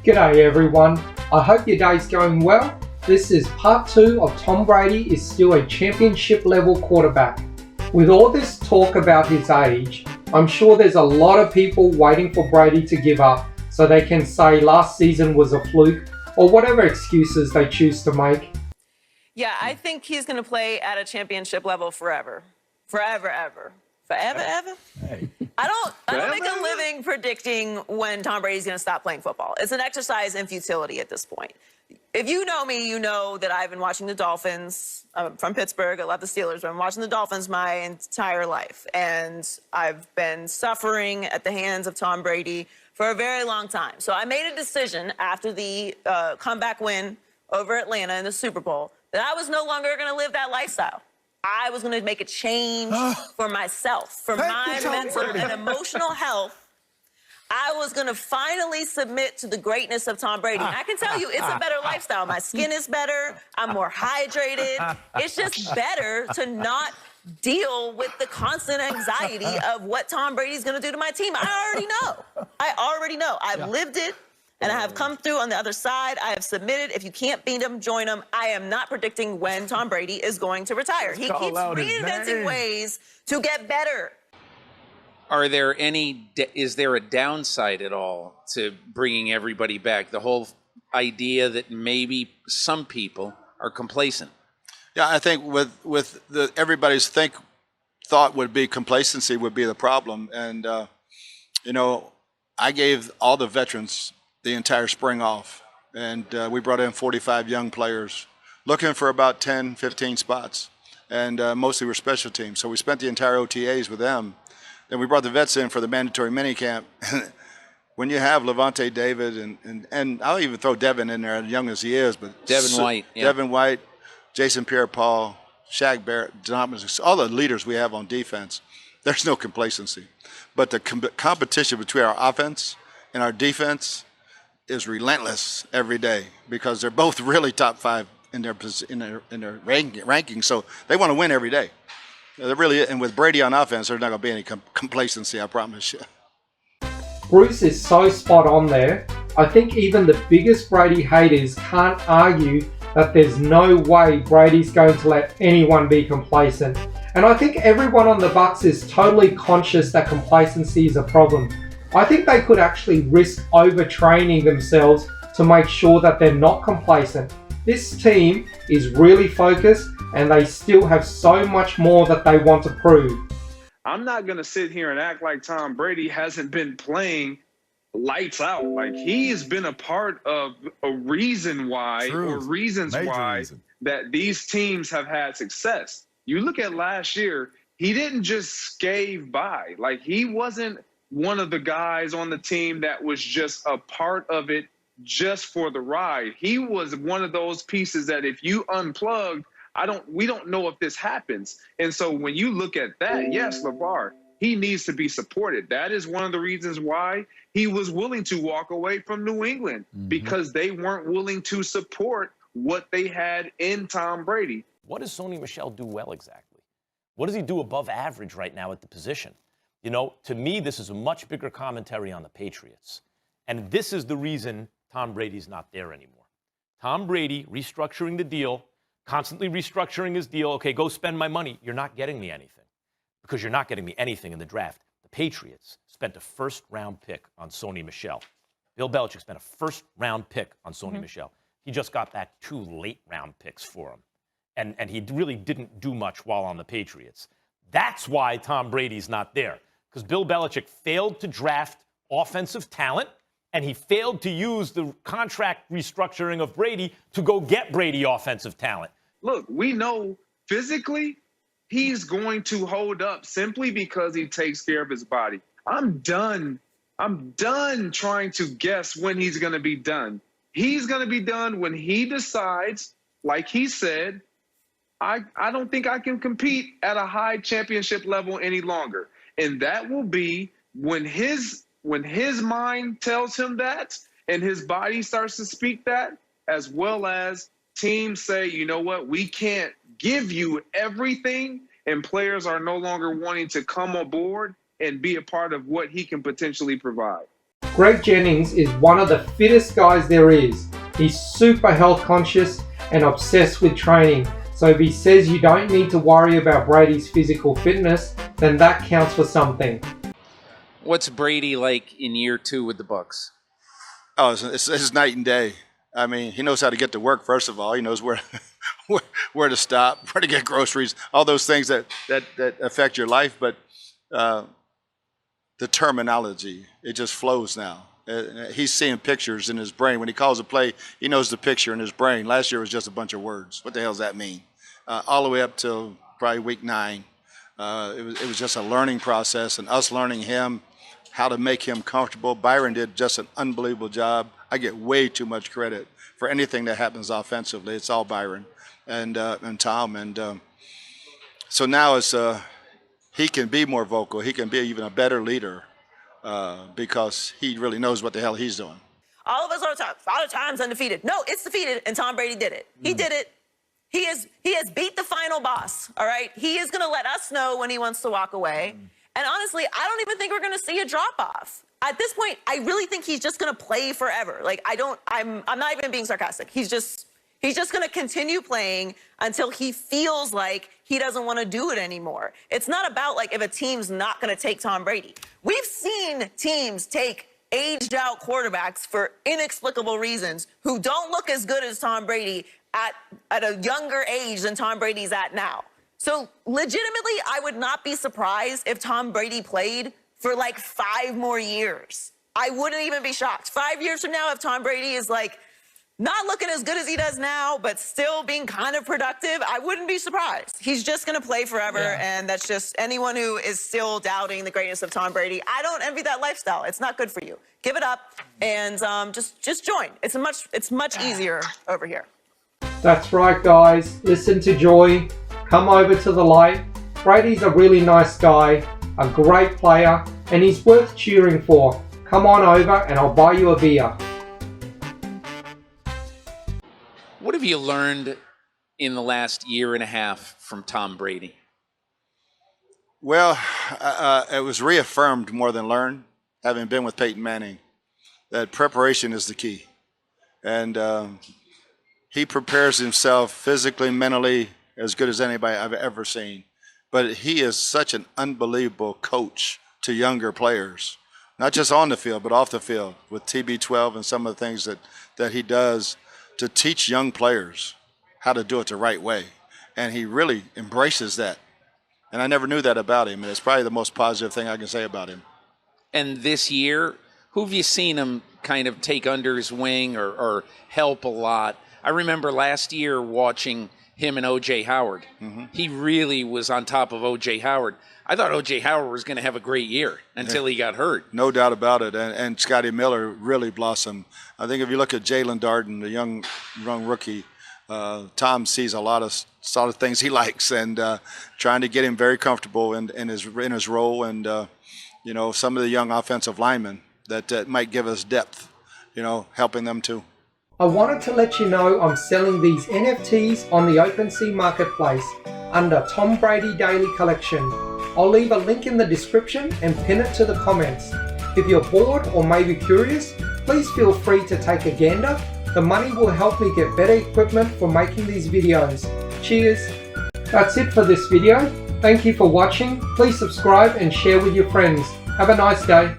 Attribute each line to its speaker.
Speaker 1: G'day everyone, I hope your day's going well. This is part 2 of Tom Brady is still a championship level quarterback. With all this talk about his age, I'm sure there's a lot of people waiting for Brady to give up so they can say last season was a fluke or whatever excuses they choose to make.
Speaker 2: Yeah, I think he's going to play at a championship level forever. Forever, ever. Forever, ever?
Speaker 3: Hey.
Speaker 2: I don't make a living predicting when Tom Brady's going to stop playing football. It's an exercise in futility at this point. If you know me, you know that I've been watching the Dolphins. I'm from Pittsburgh. I love the Steelers. But I've been watching the Dolphins my entire life. And I've been suffering at the hands of Tom Brady for a very long time. So I made a decision after the comeback win over Atlanta in the Super Bowl that I was no longer going to live that lifestyle. I was going to make a change for myself, for my mental and emotional health. I was going to finally submit to the greatness of Tom Brady. And I can tell you, it's a better lifestyle. My skin is better. I'm more hydrated. It's just better to not deal with the constant anxiety of what Tom Brady's going to do to my team. I already know. I've lived it. And I have come through on the other side. I have submitted. If you can't beat him, join him. I am not predicting when Tom Brady is going to retire. He keeps reinventing ways to get better.
Speaker 4: Is there a downside at all to bringing everybody back? The whole idea that maybe some people are complacent.
Speaker 3: Yeah, I think with everybody's thought would be complacency would be the problem. And, I gave all the veterans the entire spring off. And we brought in 45 young players looking for about 10, 15 spots. And mostly were special teams. So we spent the entire OTAs with them. Then we brought the vets in for the mandatory minicamp. When you have Levante David and I'll even throw Devin in there, as young as he is, but Devin White, Jason Pierre-Paul, Shaq Barrett, all the leaders we have on defense, there's no complacency. But the competition between our offense and our defense is relentless every day because they're both really top 5 in their ranking. So they want to win every day. They're really, and with Brady on offense, there's not going to be any complacency, I promise you.
Speaker 1: Bruce is so spot on there. I think even the biggest Brady haters can't argue that there's no way Brady's going to let anyone be complacent. And I think everyone on the Bucs is totally conscious that complacency is a problem. I think they could actually risk overtraining themselves to make sure that they're not complacent. This team is really focused and they still have so much more that they want to prove.
Speaker 5: I'm not going to sit here and act like Tom Brady hasn't been playing lights out. Like, he has been a part of a reason why, or reasons why, that these teams have had success. You look at last year, he didn't just scave by. Like, he wasn't one of the guys on the team that was just a part of it just for the ride. He was one of those pieces that if you unplugged, we don't know if this happens. And so when you look at that, yes, LeVar, he needs to be supported. That is one of the reasons why he was willing to walk away from New England, because they weren't willing to support what they had in Tom Brady.
Speaker 6: What does Sony Michel do well exactly? What does he do above average right now at the position? You know, to me, this is a much bigger commentary on the Patriots. And this is the reason Tom Brady's not there anymore. Tom Brady restructuring the deal, constantly restructuring his deal. Okay, go spend my money. You're not getting me anything because you're not getting me anything in the draft. The Patriots spent a first-round pick on Sony Michel. Bill Belichick spent a first-round pick on Sony Michel. He just got back 2 late-round picks for him. And he really didn't do much while on the Patriots. That's why Tom Brady's not there, because Bill Belichick failed to draft offensive talent, and he failed to use the contract restructuring of Brady to go get Brady offensive talent.
Speaker 5: Look, we know physically he's going to hold up simply because he takes care of his body. I'm done trying to guess when he's going to be done. He's going to be done when he decides, like he said, I don't think I can compete at a high championship level any longer. And that will be when his mind tells him that and his body starts to speak that, as well as teams say, you know what, we can't give you everything, and players are no longer wanting to come aboard and be a part of what he can potentially provide.
Speaker 1: Greg Jennings is one of the fittest guys there is. He's super health conscious and obsessed with training. So if he says you don't need to worry about Brady's physical fitness, then that counts for something.
Speaker 4: What's Brady like in year 2 with the Bucs?
Speaker 3: Oh, it's night and day. I mean, he knows how to get to work, first of all. He knows where where to stop, where to get groceries, all those things that affect your life. But the terminology, it just flows now. He's seeing pictures in his brain. When he calls a play, he knows the picture in his brain. Last year was just a bunch of words. What the hell does that mean? All the way up till probably week 9. It was just a learning process, and us learning him, how to make him comfortable. Byron did just an unbelievable job. I get way too much credit for anything that happens offensively. It's all Byron and Tom. And so now it's he can be more vocal. He can be even a better leader because he really knows what the hell he's doing.
Speaker 2: All of us are a lot of times undefeated. No, it's defeated, and Tom Brady did it. He did it. He has beat the final boss, all right? He is going to let us know when he wants to walk away. And honestly, I don't even think we're going to see a drop-off. At this point, I really think he's just going to play forever. Like, I'm not even being sarcastic. He's just going to continue playing until he feels like he doesn't want to do it anymore. It's not about, like, if a team's not going to take Tom Brady. We've seen teams take aged-out quarterbacks for inexplicable reasons who don't look as good as Tom Brady at a younger age than Tom Brady's at now. So legitimately, I would not be surprised if Tom Brady played for like 5 more years. I wouldn't even be shocked. 5 years from now, if Tom Brady is like not looking as good as he does now, but still being kind of productive, I wouldn't be surprised. He's just going to play forever, and that's just anyone who is still doubting the greatness of Tom Brady. I don't envy that lifestyle. It's not good for you. Give it up and just join. It's much easier over here.
Speaker 1: That's right, guys. Listen to Joy. Come over to the light. Brady's a really nice guy, a great player, and he's worth cheering for. Come on over and I'll buy you a beer.
Speaker 4: What have you learned in the last year and a half from Tom Brady?
Speaker 3: Well, it was reaffirmed more than learned, having been with Peyton Manning, that preparation is the key. And he prepares himself physically, mentally, as good as anybody I've ever seen. But he is such an unbelievable coach to younger players, not just on the field, but off the field with TB12 and some of the things that he does to teach young players how to do it the right way. And he really embraces that. And I never knew that about him. And it's probably the most positive thing I can say about him.
Speaker 4: And this year, who have you seen him kind of take under his wing or help a lot? I remember last year watching him and O.J. Howard. Mm-hmm. He really was on top of O.J. Howard. I thought O.J. Howard was going to have a great year until he got hurt.
Speaker 3: No doubt about it. And Scotty Miller really blossomed. I think if you look at Jalen Darden, the young rookie, Tom sees a lot of things he likes, and trying to get him very comfortable in his role. And some of the young offensive linemen that might give us depth, helping them too.
Speaker 1: I wanted to let you know I'm selling these NFTs on the OpenSea marketplace under Tom Brady Daily Collection. I'll leave a link in the description and pin it to the comments. If you're bored or maybe curious, please feel free to take a gander. The money will help me get better equipment for making these videos. Cheers! That's it for this video. Thank you for watching. Please subscribe and share with your friends. Have a nice day.